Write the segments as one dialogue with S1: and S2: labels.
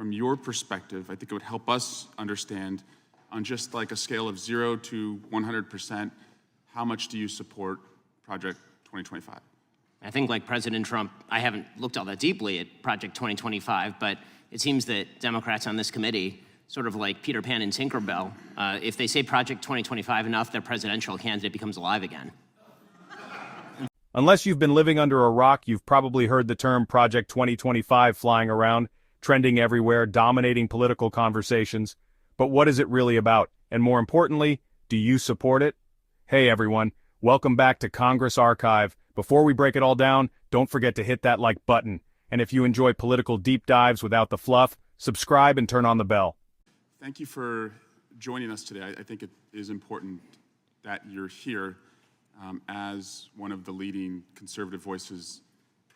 S1: from your perspective, I think it would help us understand on just like a scale of 0 to 100%, how much do you support Project 2025?
S2: I think, like President Trump, I haven't looked all that deeply at Project 2025, but it seems that Democrats on this committee, sort of like Peter Pan and Tinkerbell, if they say Project 2025 enough, their presidential candidate becomes alive again.
S3: Unless you've been living under a rock, you've probably heard the term Project 2025 flying around, trending everywhere, dominating political conversations. But what is it really about? And more importantly, do you support it? Hey everyone, welcome back to Congress Archive. Before we break it all down, don't forget to hit that like button. And if you enjoy political deep dives without the fluff, subscribe and turn on the bell.
S1: Thank you for joining us today. I think it is important that you're here as one of the leading conservative voices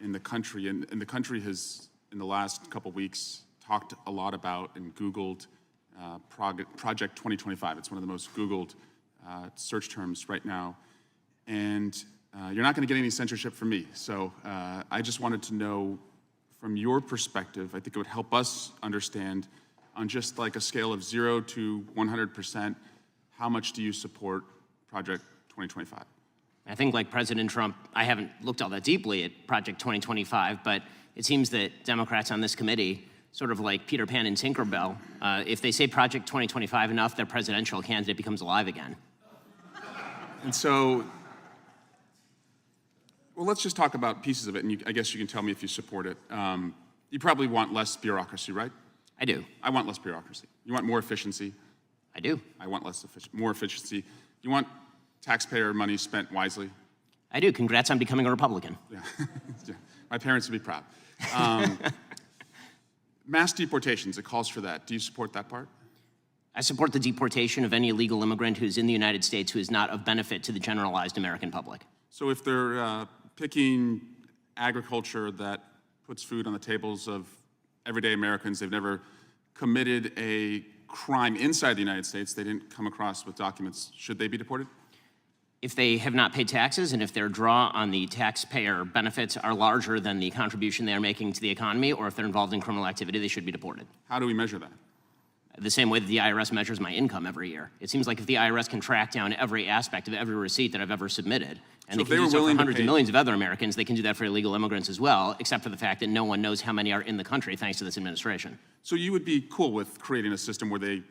S1: in the country. And the country has, in the last couple weeks, talked a lot about and Googled Project 2025. It's one of the most Googled search terms right now. And you're not going to get any censorship from me. So I just wanted to know, from your perspective, I think it would help us understand on just like a scale of 0 to 100%, how much do you support Project 2025?
S2: I think, like President Trump, I haven't looked all that deeply at Project 2025, but it seems that Democrats on this committee, sort of like Peter Pan and Tinkerbell, if they say Project 2025 enough, their presidential candidate becomes alive again.
S1: And so, well, let's just talk about pieces of it, and I guess you can tell me if you support it. You probably want less bureaucracy, right?
S2: I do.
S1: I want less bureaucracy. You want more efficiency?
S2: I do.
S1: I want more efficiency. You want taxpayer money spent wisely?
S2: I do. Congrats on becoming a Republican.
S1: Yeah. Yeah. My parents would be proud. Mass deportations, it calls for that. Do you support that part?
S2: I support the deportation of any illegal immigrant who is in the United States who is not of benefit to the generalized American public.
S1: So if they're picking agriculture that puts food on the tables of everyday Americans, they've never committed a crime inside the United States, they didn't come across with documents, should they be deported?
S2: If they have not paid taxes and if their draw on the taxpayer benefits are larger than the contribution they are making to the economy, or if they're involved in criminal activity, they should be deported.
S1: How do we measure that?
S2: The same way that the IRS measures my income every year. It seems like if the IRS can track down every aspect of every receipt that I've ever submitted, and they can do so for hundreds of millions of other Americans, they can do that for illegal immigrants as well, except for the fact that no one knows how many are in the country thanks to this administration.
S1: So you would be cool with creating a system where they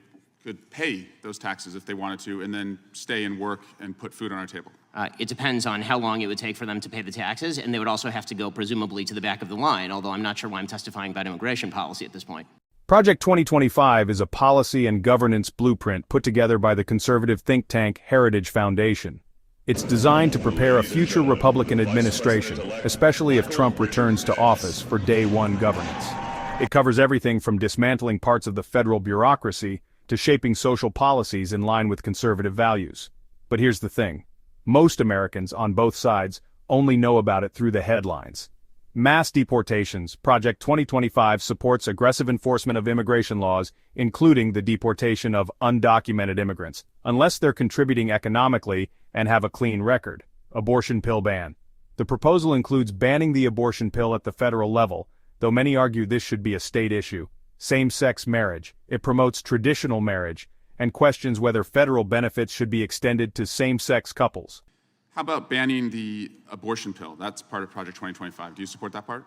S1: could pay those taxes if they wanted to and then stay and work and put food on our table?
S2: It depends on how long it would take for them to pay the taxes, and they would also have to go presumably to the back of the line, although I'm not sure why I'm testifying about immigration policy at this point.
S3: Project 2025 is a policy and governance blueprint put together by the conservative think tank Heritage Foundation. It's designed to prepare a future Republican administration, especially if Trump returns to office for day one governance. It covers everything from dismantling parts of the federal bureaucracy to shaping social policies in line with conservative values. But here's the thing. Most Americans on both sides only know about it through the headlines. Mass deportations. Project 2025 supports aggressive enforcement of immigration laws, including the deportation of undocumented immigrants, unless they're contributing economically and have a clean record. Abortion pill ban. The proposal includes banning the abortion pill at the federal level, though many argue this should be a state issue. Same-sex marriage. It promotes traditional marriage and questions whether federal benefits should be extended to same-sex couples.
S1: How about banning the abortion pill? That's part of Project 2025. Do you support that part?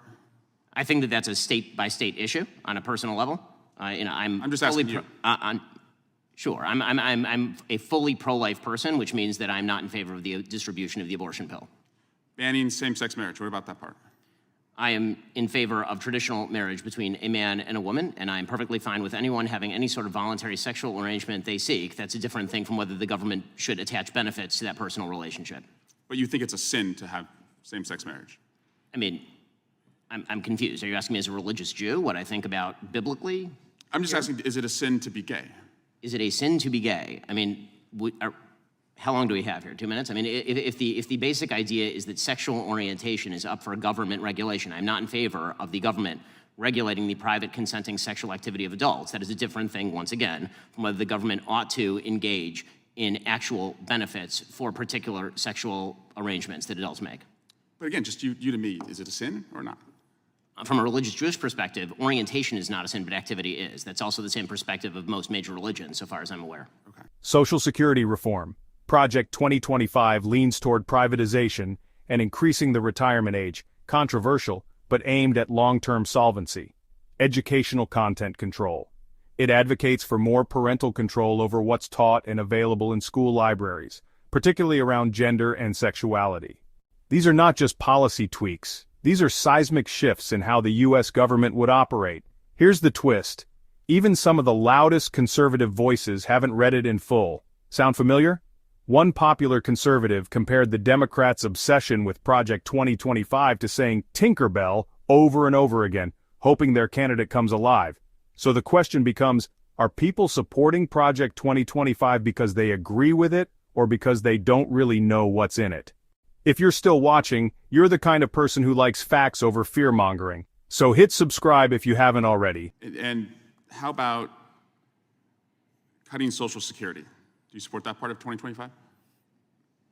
S2: I think that that's a state-by-state issue on a personal level.
S1: I'm just asking you.
S2: Sure, I'm a fully pro-life person, which means that I'm not in favor of the distribution of the abortion pill.
S1: Banning same-sex marriage, what about that part?
S2: I am in favor of traditional marriage between a man and a woman, and I'm perfectly fine with anyone having any sort of voluntary sexual arrangement they seek. That's a different thing from whether the government should attach benefits to that personal relationship.
S1: But you think it's a sin to have same-sex marriage?
S2: I mean, I'm confused. Are you asking me as a religious Jew what I think about biblically?
S1: I'm just asking, is it a sin to be gay?
S2: Is it a sin to be gay? I mean, how long do we have here? 2 minutes? I mean, if the basic idea is that sexual orientation is up for government regulation, I'm not in favor of the government regulating the private consenting sexual activity of adults. That is a different thing, once again, from whether the government ought to engage in actual benefits for particular sexual arrangements that adults make.
S1: But again, just you to me, is it a sin or not?
S2: from a religious Jewish perspective, orientation is not a sin, but activity is. That's also the same perspective of most major religions, so far as I'm aware.
S3: Social Security reform. Project 2025 leans toward privatization and increasing the retirement age, controversial, but aimed at long-term solvency. Educational content control. It advocates for more parental control over what's taught and available in school libraries, particularly around gender and sexuality. These are not just policy tweaks. These are seismic shifts in how the U.S. government would operate. Here's the twist. Even some of the loudest conservative voices haven't read it in full. Sound familiar? One popular conservative compared the Democrats' obsession with Project 2025 to saying Tinkerbell over and over again, hoping their candidate comes alive. So the question becomes, are people supporting Project 2025 because they agree with it, or because they don't really know what's in it? If you're still watching, you're the kind of person who likes facts over fear-mongering. So hit subscribe if you haven't already.
S1: And how about cutting Social Security? Do you support that part of 2025?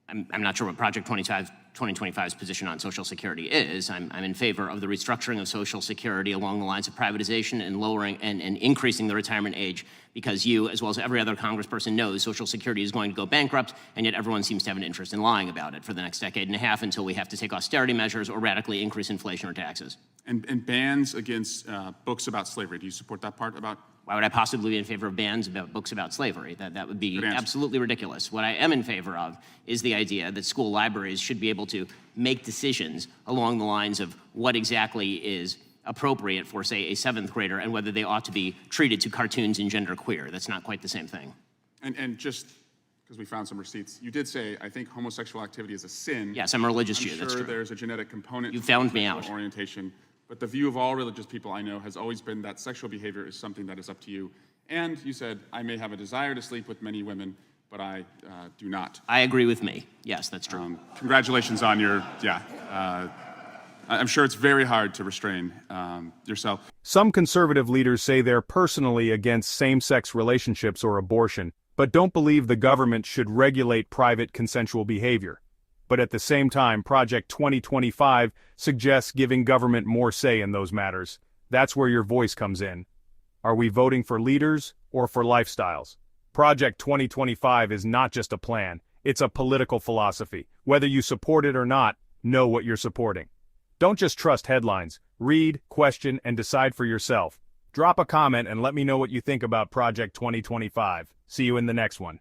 S2: I'm not sure what Project 2025's position on Social Security is. I'm in favor of the restructuring of Social Security along the lines of privatization and lowering and increasing the retirement age, because you, as well as every other congressperson, knows Social Security is going to go bankrupt, and yet everyone seems to have an interest in lying about it for the next decade and a half until we have to take austerity measures or radically increase inflation or taxes.
S1: And bans against books about slavery. Do you support that part about?
S2: Why would I possibly be in favor of bans about books about slavery? That would be absolutely ridiculous. What I am in favor of is the idea that school libraries should be able to make decisions along the lines of what exactly is appropriate for, say, a 7th grader and whether they ought to be treated to cartoons and genderqueer. That's not quite the same thing.
S1: And just because we found some receipts, you did say, I think homosexual activity is a sin.
S2: Yes, I'm a religious Jew, that's
S1: sure
S2: true.
S1: There's a genetic component.
S2: You
S1: to
S2: found me
S1: sexual
S2: out.
S1: Orientation. But the view of all religious people I know has always been that sexual behavior is something that is up to you. And you said, I may have a desire to sleep with many women, but I do not.
S2: I agree with me. Yes, that's true.
S1: Congratulations on your, I'm sure it's very hard to restrain yourself.
S3: Some conservative leaders say they're personally against same-sex relationships or abortion, but don't believe the government should regulate private consensual behavior. But at the same time, Project 2025 suggests giving government more say in those matters. That's where your voice comes in. Are we voting for leaders or for lifestyles? Project 2025 is not just a plan, it's a political philosophy. Whether you support it or not, know what you're supporting. Don't just trust headlines. Read, question, and decide for yourself. Drop a comment and let me know what you think about Project 2025. See you in the next one.